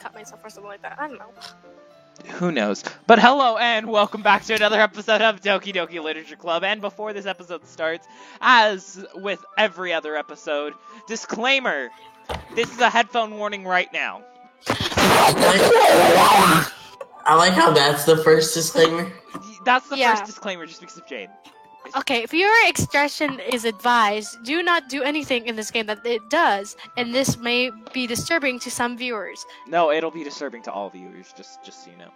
cut myself or something like that. I don't know. Who knows? But hello and welcome back to another episode of Doki Doki Literature Club. And before this episode starts, as with every other episode, disclaimer, this is a headphone warning right now. I like how that's the first disclaimer. That's the first disclaimer just because of Jade. Okay, viewer expression is advised. Do not do anything in this game that it does, and this may be disturbing to some viewers. No, it'll be disturbing to all viewers, just so you know.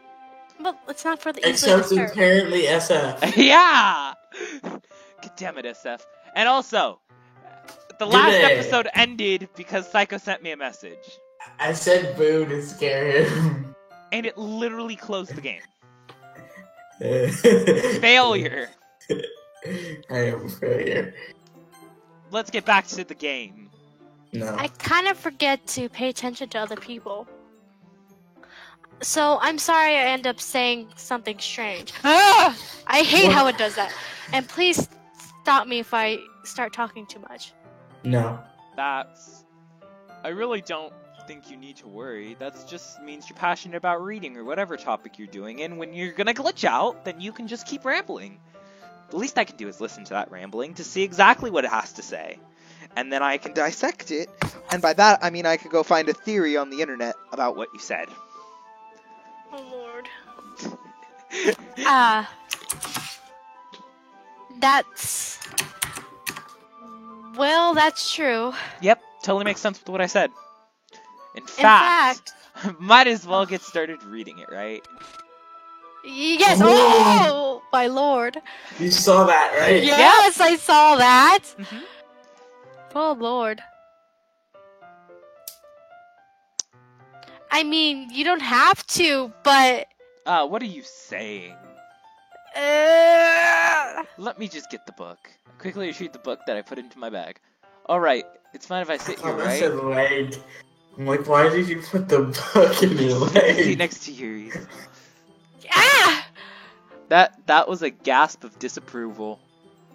But it's not for the easily Except disturbed. apparently SF. Yeah! God damn it, SF. And also, the last episode ended because Psycho sent me a message. I said boo to scare him. And it literally closed the game. Failure. Failure. I am a failure. Let's get back to the game. No. I kind of forget to pay attention to other people. So, I'm sorry I end up saying something strange. I hate how it does that. And please stop me if I start talking too much. No. I really don't think you need to worry. That just means you're passionate about reading or whatever topic you're doing, and when you're gonna glitch out, then you can just keep rambling. The least I can do is listen to that rambling to see exactly what it has to say. And then I can dissect it, and by that I mean I could go find a theory on the internet about what you said. Oh lord. That's true. Yep, totally makes sense with what I said. In fact, might as well get started reading it, right? Yes! Oh, my lord. You saw that, right? Yes, I saw that! Mm-hmm. Oh, lord. I mean, you don't have to, but... What are you saying? Let me just get the book. I quickly retrieve the book that I put into my bag. Alright, it's fine if I sit here, I right? said leg. I'm like, why did you put the book in your leg? Sit next to Yuri's. Ah! That was a gasp of disapproval.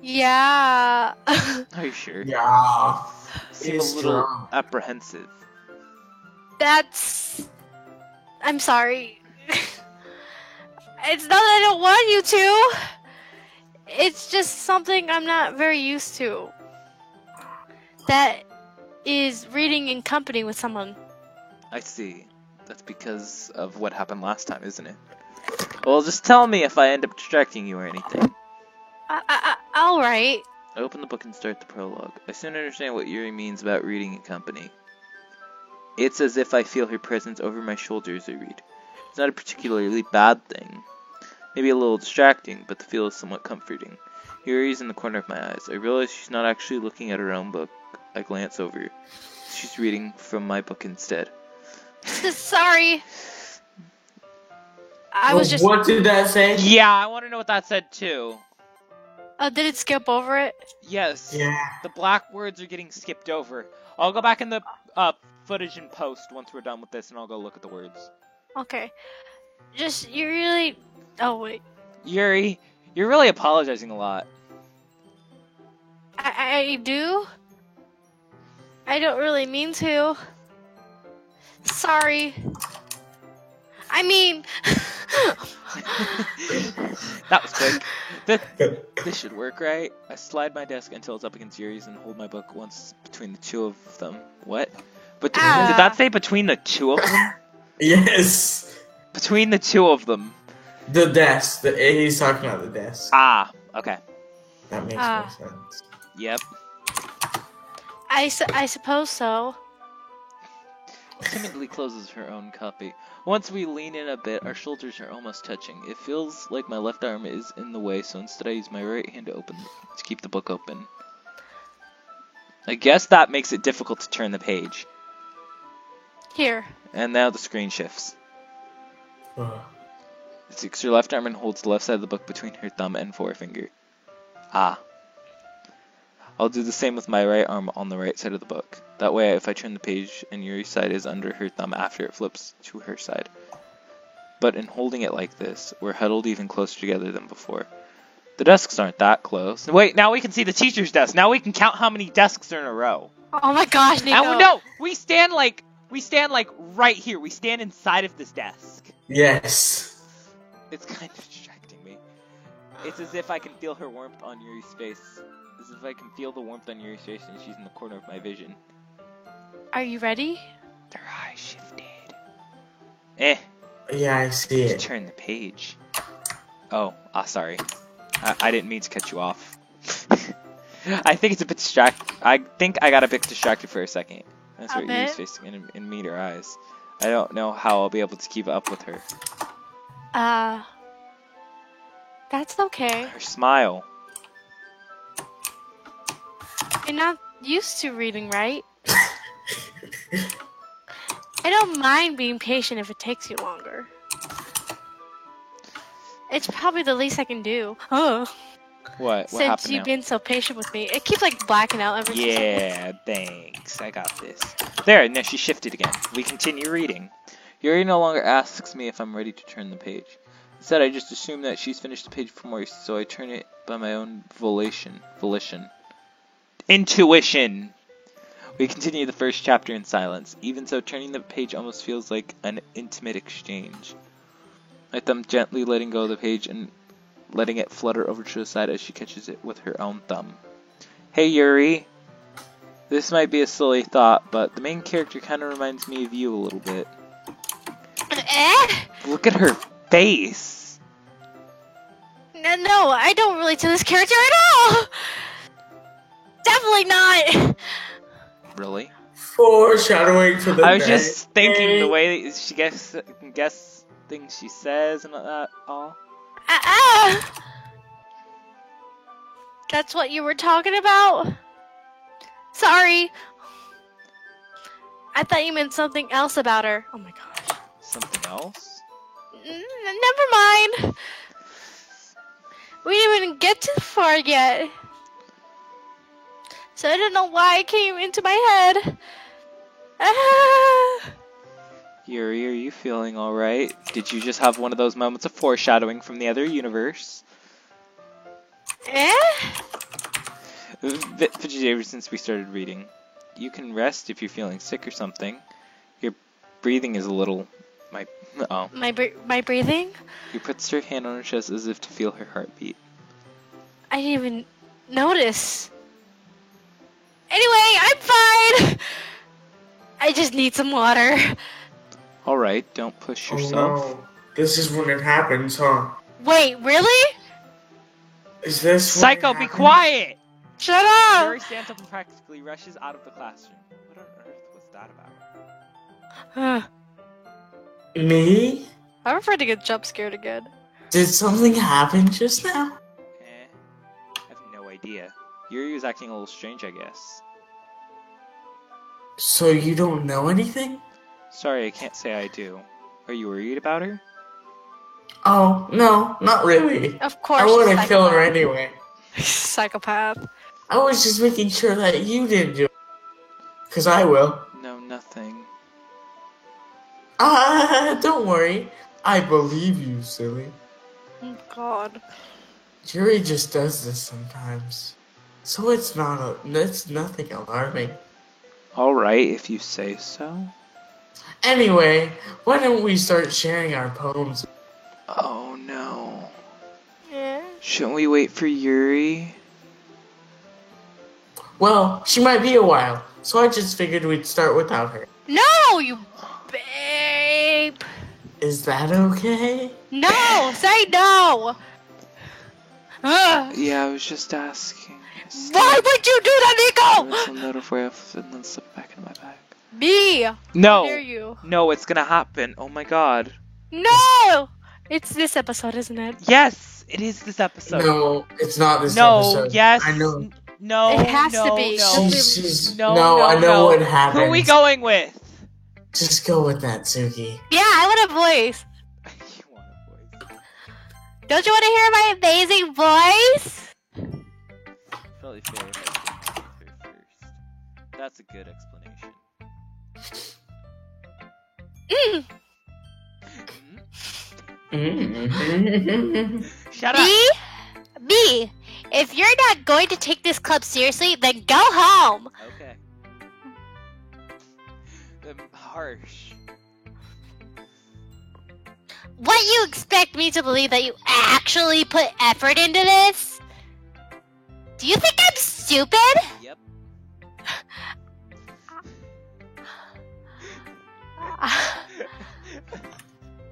Yeah. Are you sure? Yeah. Seem It's a little strong. apprehensive. I'm sorry. It's not that I don't want you to. It's just something I'm not very used to. That is reading in company with someone. I see. That's because of what happened last time, isn't it? Well, just tell me if I end up distracting you or anything. Alright. I open the book and start the prologue. I soon understand what Yuri means about reading in company. It's as if I feel her presence over my shoulder as I read. It's not a particularly bad thing. Maybe a little distracting, but the feel is somewhat comforting. Yuri's in the corner of my eyes. I realize she's not actually looking at her own book. I glance over. She's reading from my book instead. Sorry. I was just... What did that say? Yeah, I want to know what that said too. Oh, did it skip over it? Yes. Yeah. The black words are getting skipped over. I'll go back in the footage and post once we're done with this, and I'll go look at the words. Okay. You really... Oh, wait. Yuri, you're really apologizing a lot. I do? I don't really mean to. Sorry. I mean... That was quick. This should work, right? I slide my desk until it's up against Yuri's and hold my book once between the two of them. What? But did that say between the two of them? Yes. Between the two of them. The desk. He's talking about the desk. Ah, okay. That makes more sense. Yep. I suppose so. Timidly closes her own copy. Once we lean in a bit, our shoulders are almost touching. It feels like my left arm is in the way, so instead I use my right hand to keep the book open. I guess that makes it difficult to turn the page. Here. And now the screen shifts. She takes her left arm and holds the left side of the book between her thumb and forefinger. Ah. I'll do the same with my right arm on the right side of the book. That way, if I turn the page and Yuri's side is under her thumb after it flips to her side. But in holding it like this, we're huddled even closer together than before. The desks aren't that close. Wait, now we can see the teacher's desk. Now we can count how many desks are in a row. Oh my gosh, Nico. And no, we stand like We stand, like, right here. We stand inside of this desk. Yes. It's kind of distracting me. It's as if I can feel her warmth on Yuri's face. As if I can feel the warmth on Yuri's face and she's in the corner of my vision. Are you ready? Their eyes shifted. Yeah, I see Just it. turn the page. Oh, sorry. I didn't mean to cut you off. I think it's a bit I think I got a bit distracted for a second. That's A what Yuri's bit? facing and meet her eyes. I don't know how I'll be able to keep up with her. That's okay. Her smile. You're not used to reading, right? I don't mind being patient if it takes you longer. It's probably the least I can do. Oh, What since happened you've now? been so patient with me. It keeps like blacking out every time. Yeah, thanks. I got this. There, now she shifted again. We continue reading. Yuri no longer asks me if I'm ready to turn the page. Instead, I just assume that she's finished the page before me, so I turn it by my own volition. Intuition! We continue the first chapter in silence. Even so, turning the page almost feels like an intimate exchange. My thumb gently letting go of the page and letting it flutter over to the side as she catches it with her own thumb. Hey Yuri! This might be a silly thought, but the main character kind of reminds me of you a little bit. Look at her face! No, I don't relate to this character at all! Definitely not! Really? Foreshadowing for the I was next just thinking the game. way she guess things she says and that all. That's what you were talking about? Sorry. I thought you meant something else about her. Oh my gosh. Something else? Never mind. We didn't even get too far yet. So I don't know why it came into my head. Yuri, are you feeling alright? Did you just have one of those moments of foreshadowing from the other universe? Fidgety, ever since we started reading. You can rest if you're feeling sick or something. Your breathing is a little... My breathing? He puts her hand on her chest as if to feel her heartbeat. I didn't even notice. Anyway, I'm fine. I just need some water. Alright, don't push Oh yourself. no. This is when it happens, huh? Wait, really? Is this when Psycho, it be happens? quiet! Shut up! Yuri stands up and practically rushes out of the classroom. What on earth was that about? Me? I'm afraid to get jump scared again. Did something happen just now? I have no idea. Yuri was acting a little strange, I guess. So you don't know anything? Sorry, I can't say I do. Are you worried about her? Oh, no, not really. Of course. I she's want to kill her psychopath. anyway. Psychopath. I was just making sure that you didn't do it. Because I will. No, nothing. Don't worry. I believe you, silly. Oh, God. Yuri just does this sometimes. So it's nothing alarming. Alright, if you say so. Anyway, why don't we start sharing our poems? Oh no. Yeah. Shouldn't we wait for Yuri? Well, she might be a while, so I just figured we'd start without her. No, you babe. Is that okay? No, say no. Ugh. Yeah, I was just asking. Why would you do that, Nico? There's a note of where and then slip back into my bag. Me. How dare No! you? No, it's gonna happen. Oh my god. No. It's this episode, isn't it? Yes! It is this episode. No, it's not this No, episode. yes. I know. No, It has to no, be. No, She's no, no, I know no. what happened. Who are we going with? Just go with that, Suki. Yeah, I want a voice. You want a voice? Don't you want to hear my amazing voice? Probably fair if I think of her first. That's a good explanation. Shut up! B, if you're not going to take this club seriously, then go home. Okay. harsh. What, you expect me to believe that you actually put effort into this? Do you think I'm stupid? Yep.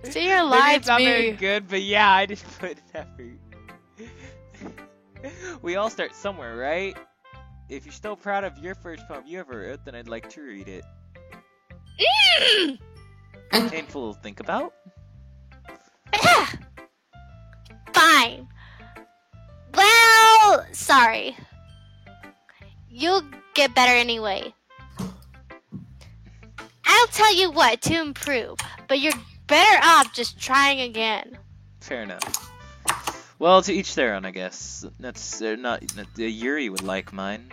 See, your Maybe lies it's not very me. good, but yeah, I just put effort. We all start somewhere, right? If you're still proud of your first poem you ever wrote, then I'd like to read it. Painful to think about. Fine. Well, sorry. You'll get better anyway. I'll tell you what to improve, but you're better off just trying again. Fair enough. Well, to each their own, I guess. That's not Yuri would like mine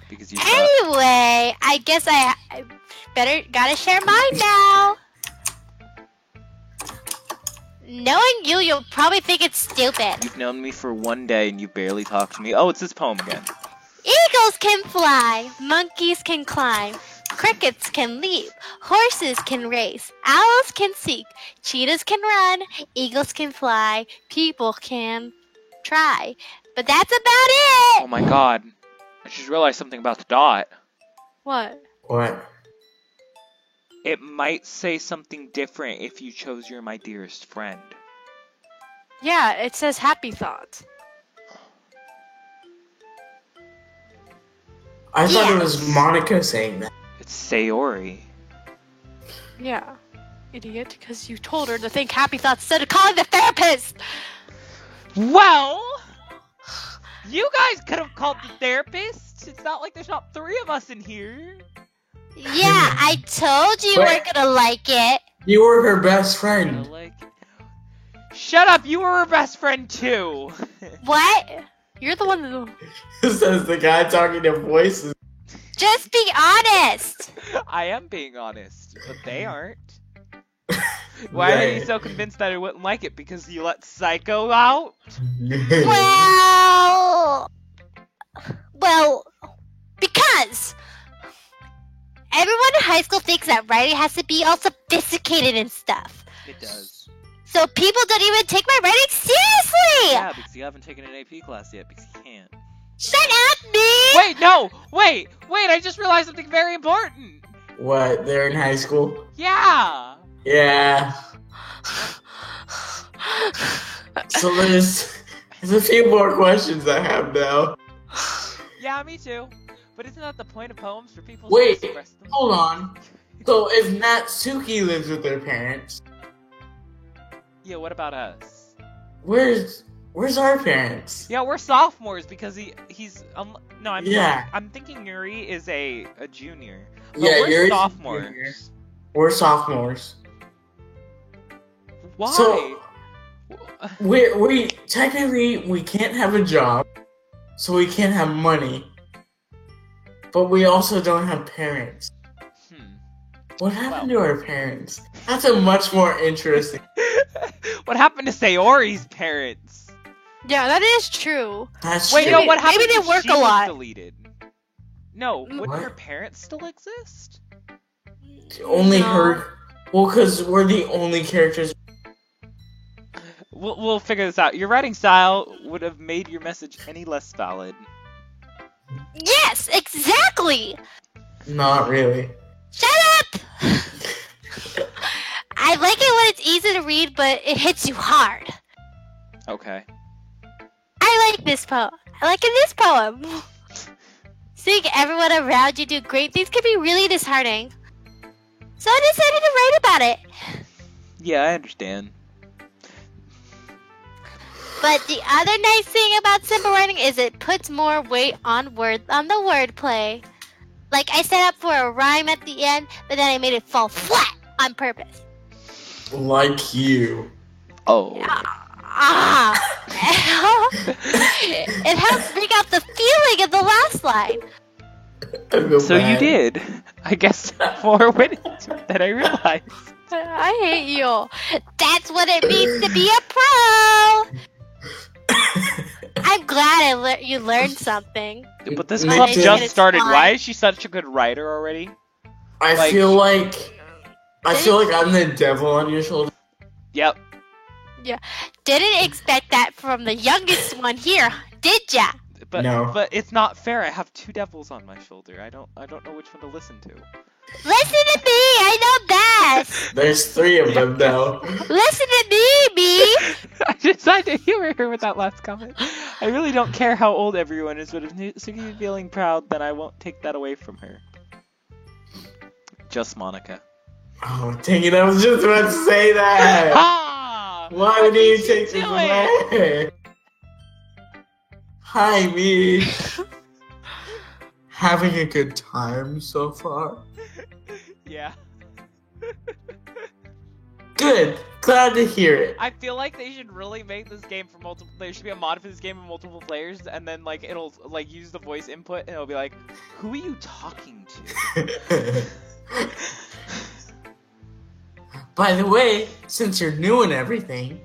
because you. Anyway, I guess I gotta share mine now. Knowing you, you'll probably think it's stupid. You've known me for one day and you barely talk to me. Oh, it's this poem again. Eagles can fly, monkeys can climb, crickets can leap, horses can race, owls can seek, cheetahs can run, eagles can fly, people can try. But that's about it! Oh my god. I just realized something about the dot. What? What? It might say something different if you chose You're My Dearest Friend. Yeah, it says happy thoughts. I thought it was Monica saying that. It's Sayori. Yeah, idiot, because you told her to think happy thoughts instead of calling the therapist! Well, you guys could have called the therapist. It's not like there's not 3 of us in here. Yeah, I told you weren't gonna like it. You were her best I friend. like it. Shut up! You were her best friend too. What? You're the one who... Says the guy talking to voices. Just be honest! I am being honest, but they aren't. Why are you so convinced that I wouldn't like it? Because you let Psycho out? Well, because everyone in high school thinks that writing has to be all sophisticated and stuff. It does. So people don't even take my writing seriously! Yeah, because you haven't taken an AP class yet, because you can't. Shut up, me! Wait, no! Wait! I just realized something very important! What? They're in high school? Yeah! Yeah. So there's a few more questions I have now. Yeah, me too. But isn't that the point of poems, for people Wait, to express them? hold on. So if Natsuki lives with her parents, Yeah, what about us? where's our parents? Yeah, we're sophomores because he's no, Yeah. I'm thinking Yuri is a junior. But Yeah, we're Yuri's a sophomores. junior. We're sophomores. Why? So we technically we can't have a job, so we can't have money. But we also don't have parents. What happened to our parents? That's a much more interesting. What happened to Sayori's parents? Yeah, that is true. That's Wait, true. no, what happened Maybe they when work she a was lot. deleted? No, wouldn't What? her parents still exist? Only No. her. Well, because we're the only characters. We'll figure this out. Your writing style would have made your message any less valid. Yes, exactly! Not really. Shut up! I like it when it's easy to read, but it hits you hard. Okay. I like this poem. I like this poem. Seeing everyone around you do great things can be really disheartening. So I decided to write about it. Yeah, I understand. But the other nice thing about simple writing is it puts more weight on the wordplay. Like I set up for a rhyme at the end, but then I made it fall flat on purpose. Like you. Oh. Ah! It helps bring out the feeling of the last line. I feel So you bad. did. I guess more went into it than I realized. I hate you. That's what it means to be a pro. I'm glad you learned something. But this Me club too. just It's started. fine. Why is she such a good writer already? I feel like I'm the devil on your shoulder. Yep. Yeah. Didn't expect that from the youngest one here, did ya? But No. But it's not fair. I have two devils on my shoulder. I don't know which one to listen to. Listen to me, I know best. There's 3 of them though. Listen to me. I decided to humor her with that last comment. I really don't care how old everyone is, but if Suki is feeling proud, then I won't take that away from her. Just Monica. Oh, dang it! I was just about to say that. Ha! Why do you take this away? Hi, me. Having a good time so far? Yeah. Good. Glad to hear it. I feel like they should really make this game for multiple. There should be a mod for this game with multiple players, and then like it'll like use the voice input, and it'll be like, "Who are you talking to?" By the way, since you're new and everything,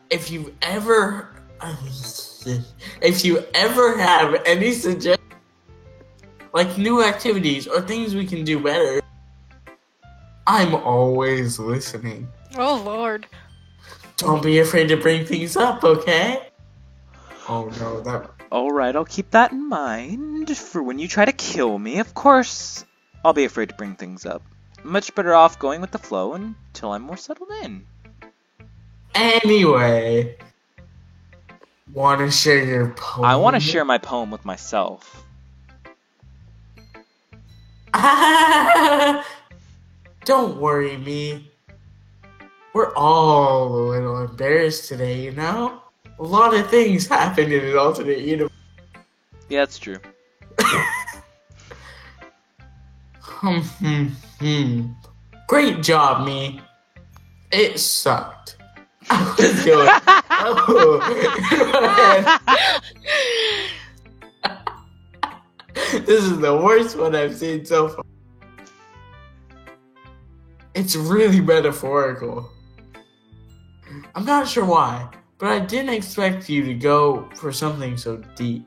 if you ever have any suggestions, like new activities or things we can do better, I'm always listening. Oh Lord. Don't be afraid to bring things up, okay? Oh no, that... Alright, I'll keep that in mind for when you try to kill me. Of course, I'll be afraid to bring things up. Much better off going with the flow until I'm more settled in. Anyway, want to share your poem? I want to share my poem with myself. Don't worry, me. We're all a little embarrassed today, you know? A lot of things happened in an alternate universe. Yeah, that's true. Great job, me. It sucked. I was going. This is the worst one I've seen so far. It's really metaphorical. I'm not sure why, but I didn't expect you to go for something so deep.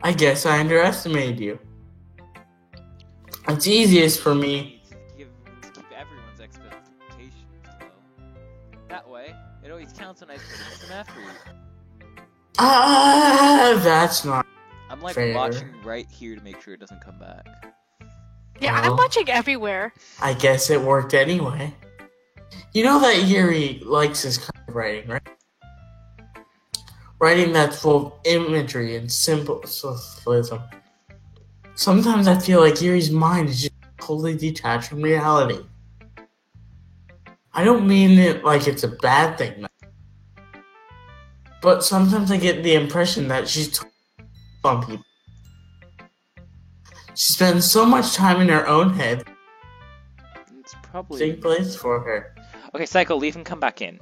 I guess I underestimated you. It's easiest for me. To keep everyone's expectations low. That way, it always counts when I put in some effort. That's not I'm like fair. watching right here to make sure it doesn't come back. Yeah, Well, I'm watching everywhere. I guess it worked anyway. You know that Yuri likes his kind of writing, right? Writing that's full of imagery and symbolism. Sometimes I feel like Yuri's mind is just totally detached from reality. I don't mean it like it's a bad thing, but sometimes I get the impression that she's on people. She spends so much time in her own head. It's probably... Same place for her. Okay, Psycho, leave and come back in.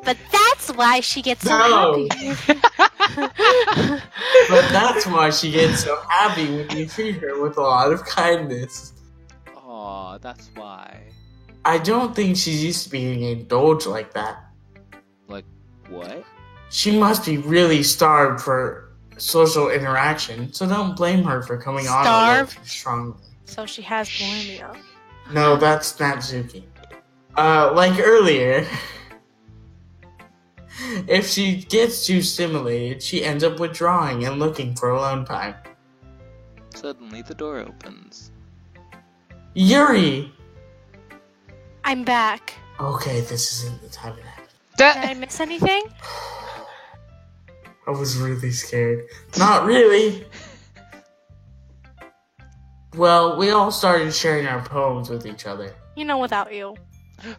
But that's why she gets so No. happy. But that's why she gets so happy when you treat her with a lot of kindness. Aw, that's why. I don't think she's used to being indulged like that. Like, what? She must be really starved for social interaction, so don't blame her for coming on a Starved? little strongly. So she has bulimia. No, that's Natsuki. Like earlier, if she gets too stimulated, she ends up withdrawing and looking for alone time. Suddenly the door opens. Yuri! I'm back. Okay, this isn't the time it happened. Did I miss anything? I was really scared. Not really. Well, we all started sharing our poems with each other. You know, without you.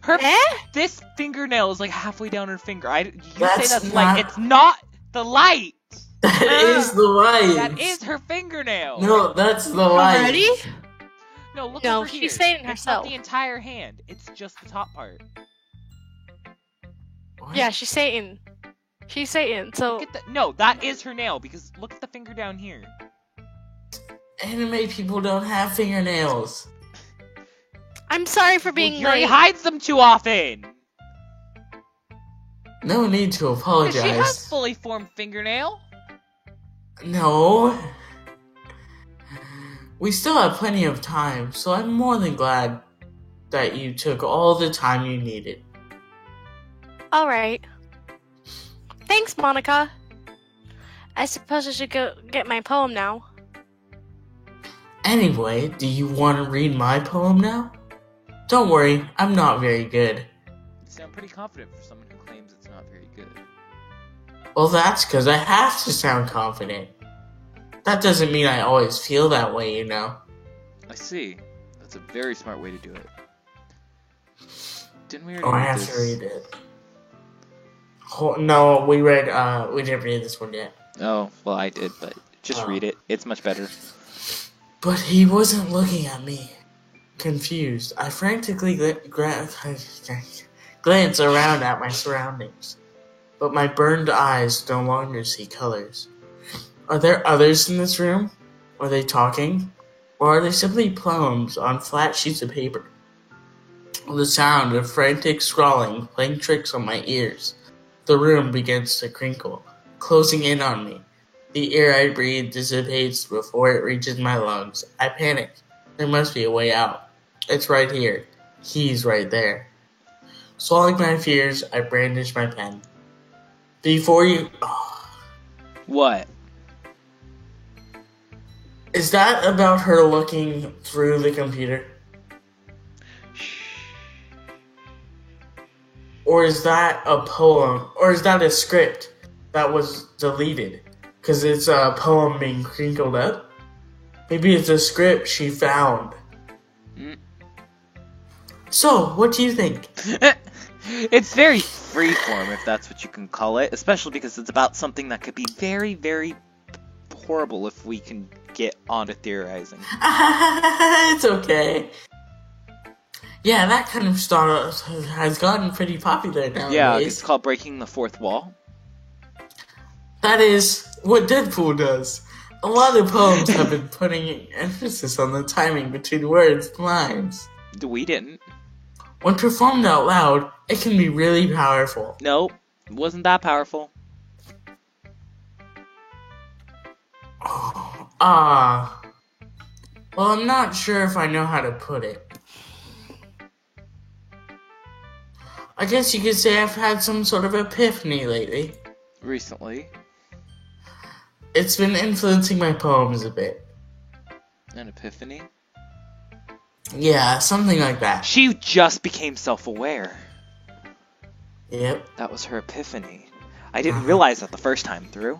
Her Eh? This fingernail is like halfway down her finger. You That's say that's not- like it's not the light. That is the light. That is her fingernail. No, that's the light. Already? No, look No, over she's here. saying it It's not herself. the entire hand. It's just the top part. What? Yeah, she's Satan. She's Satan, so... Look at no, that is her nail because look at the finger down here. Anime people don't have fingernails. I'm sorry for being Yuri late. hides them too often. No need to apologize. She has fully formed fingernail. No. We still have plenty of time, so I'm more than glad that you took all the time you needed. Alright. Thanks, Monica. I suppose I should go get my poem now. Anyway, do you want to read my poem now? Don't worry, I'm not very good. You sound pretty confident for someone who claims it's not very good. Well, that's because I have to sound confident. That doesn't mean I always feel that way, you know. I see. That's a very smart way to do it. Didn't we already Oh, I read have this? to read it. No, we didn't read this one yet. Oh, well, I did, but just read it. It's much better. But he wasn't looking at me. Confused, I frantically glance around at my surroundings. But my burned eyes no longer see colors. Are there others in this room? Are they talking? Or are they simply poems on flat sheets of paper? The sound of frantic scrawling playing tricks on my ears. The room begins to crinkle, closing in on me. The air I breathe dissipates before it reaches my lungs. I panic. There must be a way out. It's right here. He's right there. Swallowing my fears, I brandish my pen. Before you... Oh. What? Is that about her looking through the computer? Or is that a poem? Or is that a script that was deleted? Because it's a poem being crinkled up? Maybe it's a script she found. So, what do you think? It's very freeform, if that's what you can call it. Especially because it's about something that could be very, very horrible if we can get on to theorizing. It's okay. Yeah, that kind of stuff has gotten pretty popular nowadays. Yeah, it's called breaking the fourth wall. That is what Deadpool does. A lot of poems have been putting emphasis on the timing between words and lines. We didn't. When performed out loud, it can be really powerful. Nope, it wasn't that powerful. Well, I'm not sure if I know how to put it. I guess you could say I've had some sort of epiphany lately. Recently. It's been influencing my poems a bit. An epiphany? Yeah, something like that. She just became self-aware. Yep. That was her epiphany. I didn't realize that the first time through.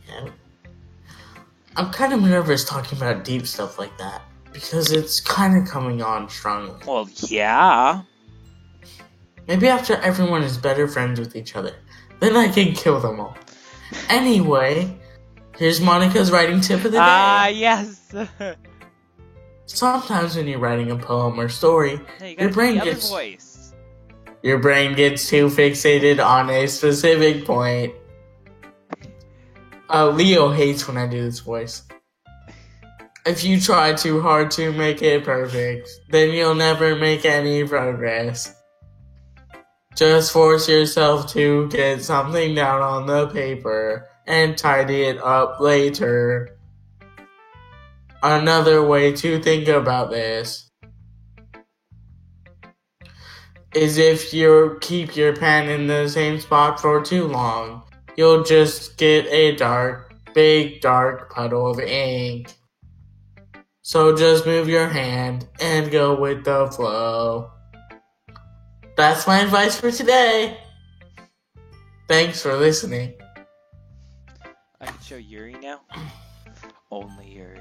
Yep. I'm kind of nervous talking about deep stuff like that, because it's kind of coming on strongly. Well, yeah. Maybe after everyone is better friends with each other, then I can kill them all. Anyway, here's Monica's writing tip of the day. Yes. Sometimes when you're writing a poem or story, Hey, you your brain other gets voice. your brain gets too fixated on a specific point. Leo hates when I do this voice. If you try too hard to make it perfect, then you'll never make any progress. Just force yourself to get something down on the paper and tidy it up later. Another way to think about this is if you keep your pen in the same spot for too long, you'll just get a big dark puddle of ink. So just move your hand and go with the flow. That's my advice for today. Thanks for listening. I can show Yuri now. Only Yuri.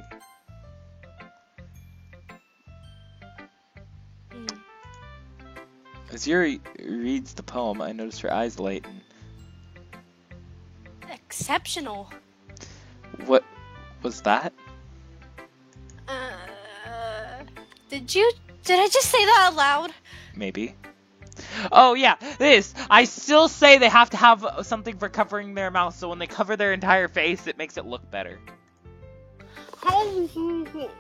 As Yuri reads the poem, I notice her eyes lighten. Exceptional. What was that? Did I just say that out loud? Maybe. Oh yeah, this! I still say they have to have something for covering their mouth, so when they cover their entire face, it makes it look better.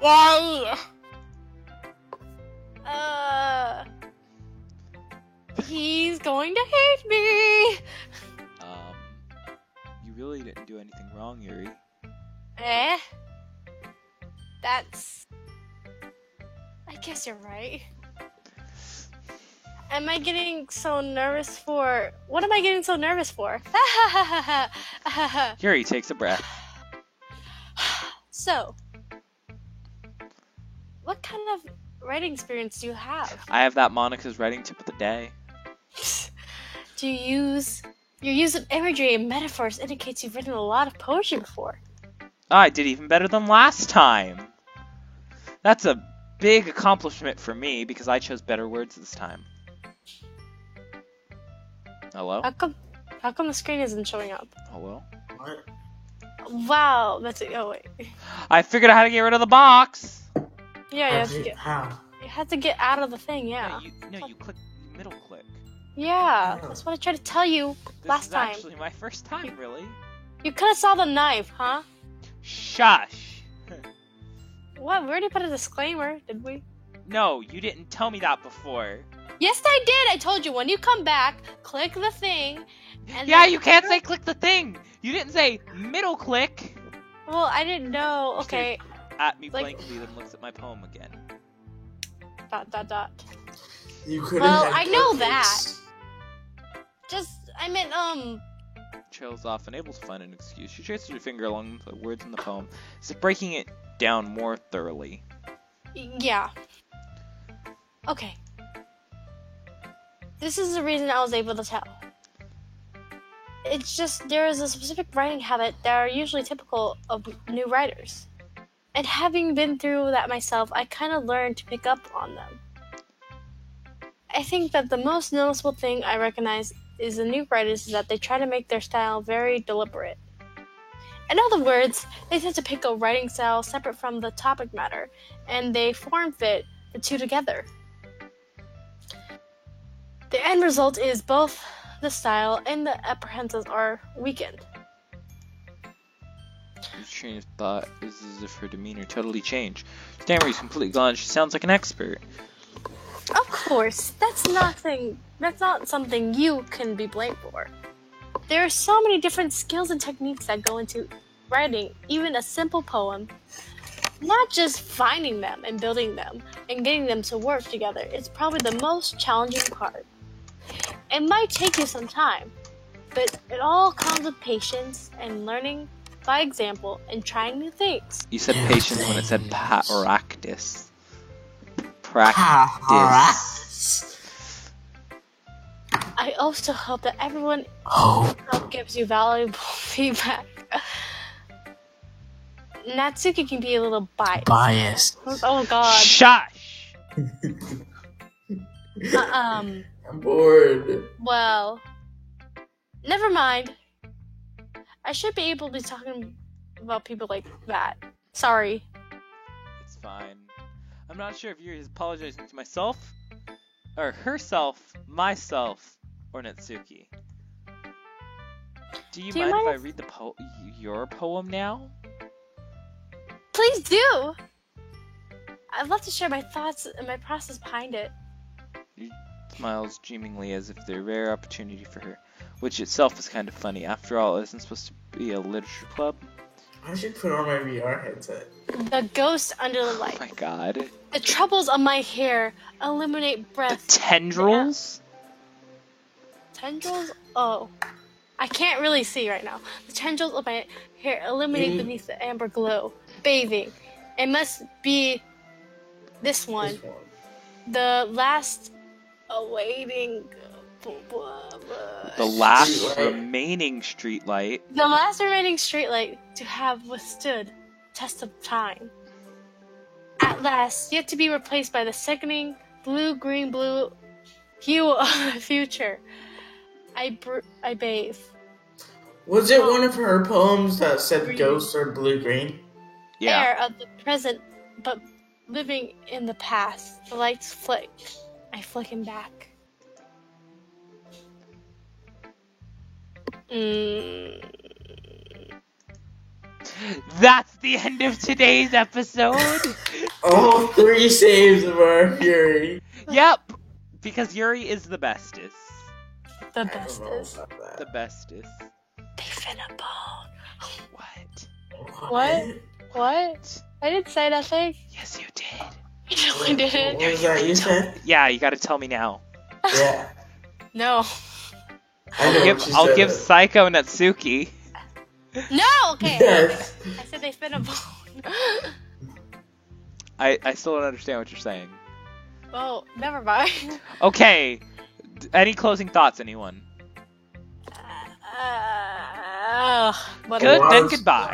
Why? He's going to hate me! You really didn't do anything wrong, Yuri. Eh? That's... I guess you're right. Am I getting so nervous for... What am I getting so nervous for? Yuri takes a breath. So, what kind of writing experience do you have? I have that Monica's writing tip of the day. Do you use... Your use of imagery and metaphors indicates you've written a lot of poetry before. Oh, I did even better than last time. That's a big accomplishment for me because I chose better words this time. Hello? How come the screen isn't showing up? Hello? What? Wow, that's it. Oh wait. I figured out how to get rid of the box. Yeah, you have to get. How? You have to get out of the thing. Yeah. You click middle click. Yeah, that's what I tried to tell you last time. This is actually my first time, really. You could have saw the knife, huh? Shush. What? We already put a disclaimer, did we? No, you didn't tell me that before. Yes, I did. I told you when you come back, click the thing. And Yeah, then... you can't say click the thing. You didn't say middle click. Well, I didn't know. Okay. At me Like- blankly, then looks at my poem again. ... You could Well, have had I know cupcakes. that. Just, I meant, Trails off, unable to find an excuse. She traces her finger along the words in the poem, as if breaking it down more thoroughly. yeah. Okay. This is the reason I was able to tell. It's just there is a specific writing habit that are usually typical of new writers. And having been through that myself, I kind of learned to pick up on them. I think that the most noticeable thing I recognize is the new writers is that they try to make their style very deliberate. In other words, they tend to pick a writing style separate from the topic matter, and they form fit the two together. The end result is both the style and the apprehensions are weakened. Her train of thought is as if her demeanor totally changed. Stammery's completely gone. She sounds like an expert. Of course, that's not something you can be blamed for. There are so many different skills and techniques that go into writing even a simple poem. Not just finding them and building them and getting them to work together is probably the most challenging part. It might take you some time, but it all comes with patience and learning by example and trying new things. You said New patience when it said things. practice. Practice. I also hope that everyone Oh. gives you valuable feedback. Natsuki can be a little biased. Bias. Oh god. Shush! I'm bored. Well, never mind. I should be able to be talking about people like that. Sorry. It's fine. I'm not sure if Yuri is apologizing to myself, or herself, myself, or Natsuki. Do you mind if I read your poem now? Please do! I'd love to share my thoughts and my process behind it. She smiles dreamingly as if they're a rare opportunity for her, which itself is kind of funny. After all, it isn't supposed to be a literature club. I should put on my VR headset. The ghost under the light. Oh my god. The troubles of my hair illuminate The breath. tendrils? Tendrils? Oh. I can't really see right now. The tendrils of my hair illuminate beneath the amber glow. Bathing. It must be this one. This one. The last awaiting... The last Streetlight. remaining streetlight. The last remaining streetlight to have withstood test of time. At last, yet to be replaced by the sickening blue-green-blue hue of the future. I bathe. Was it one of her poems that said Green. ghosts are blue-green? Yeah. Air of the present, but living in the past. The lights flick. I flick him back. That's the end of today's episode. All 3 saves of our Fury. Yep. Because Yuri is the bestest. The I don't know bestest. about that. The bestest. They finna bone. What? What? What? I didn't say nothing. Yes, you did. No, I didn't. What was that you said? Yeah, you gotta tell me now. Yeah. No. I know what you I'll said. give Psycho Natsuki. No, okay. Yes. I said they finna bone. I still don't understand what you're saying. Well, never mind. Okay. Any closing thoughts, anyone? But Good, Well, then goodbye.